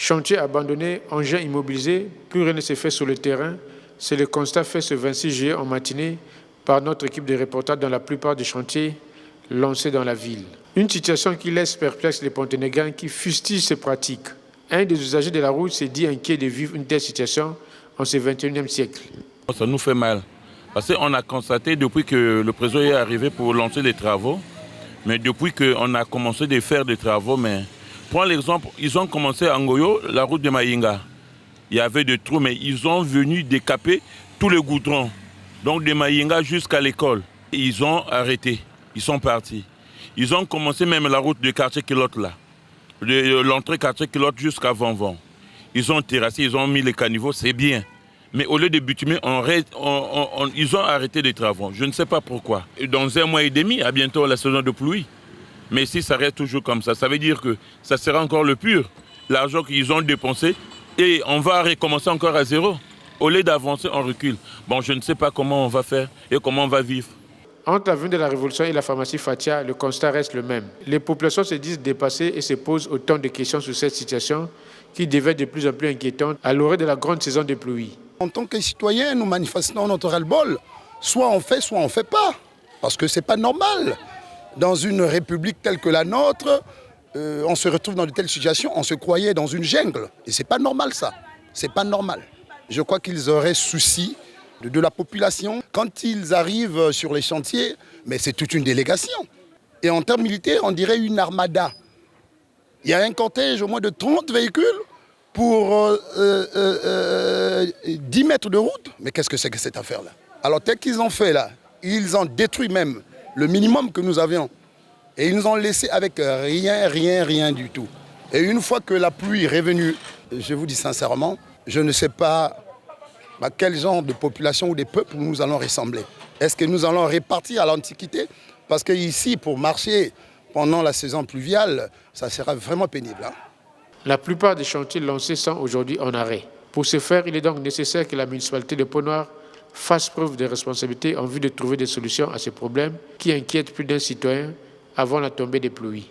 Chantier abandonné, engins immobilisés, plus rien ne s'est fait sur le terrain. C'est le constat fait ce 26 juillet en matinée par notre équipe de reporters dans la plupart des chantiers lancés dans la ville. Une situation qui laisse perplexe les Ponténégrins qui fustigent ces pratiques. Un des usagers de la route s'est dit inquiet de vivre une telle situation en ce 21e siècle. Ça nous fait mal. Parce qu'on a constaté depuis que le président est arrivé pour lancer les travaux, mais depuis qu'on a commencé à faire des travaux, mais pour l'exemple, ils ont commencé à Ngoyo, la route de Maïnga. Il y avait des trous, mais ils ont venu décaper tous les goudrons. Donc de Maïnga jusqu'à l'école. Ils ont arrêté, ils sont partis. Ils ont commencé même la route de quartier Kilote là. De l'entrée quartier Kilote jusqu'à Vanvan. Ils ont terrassé, ils ont mis les caniveaux, c'est bien. Mais au lieu de bitumer, ils ont arrêté les travaux. Je ne sais pas pourquoi. Et dans 1 mois et demi, à bientôt la saison de pluie. Mais si ça reste toujours comme ça veut dire que ça sera encore le pur. L'argent qu'ils ont dépensé et on va recommencer encore à zéro. Au lieu d'avancer, on recule. Bon, je ne sais pas comment on va faire et comment on va vivre. Entre l'avenue de la Révolution et la pharmacie Fatia, le constat reste le même. Les populations se disent dépassées et se posent autant de questions sur cette situation qui devient de plus en plus inquiétante à l'orée de la grande saison de pluie. En tant que citoyens, nous manifestons notre ras-le-bol. Soit on ne fait pas. Parce que ce n'est pas normal. Dans une république telle que la nôtre, on se retrouve dans de telles situations, on se croyait dans une jungle. Et ce n'est pas normal ça. C'est pas normal. Je crois qu'ils auraient souci de la population. Quand ils arrivent sur les chantiers, mais c'est toute une délégation. Et en termes militaires, on dirait une armada. Il y a un cortège au moins de 30 véhicules pour 10 mètres de route. Mais qu'est-ce que c'est que cette affaire-là? Alors, tel qu'ils ont fait là, ils ont détruit même le minimum que nous avions. Et ils nous ont laissé avec rien du tout. Et une fois que la pluie est revenue, je vous dis sincèrement, je ne sais pas à quel genre de population ou de peuple nous allons ressembler. Est-ce que nous allons repartir à l'Antiquité? Parce qu'ici, pour marcher pendant la saison pluviale, ça sera vraiment pénible. La plupart des chantiers lancés sont aujourd'hui en arrêt. Pour ce faire, il est donc nécessaire que la municipalité de Pont-Noir fasse preuve de responsabilité en vue de trouver des solutions à ces problèmes qui inquiètent plus d'un citoyen avant la tombée des pluies.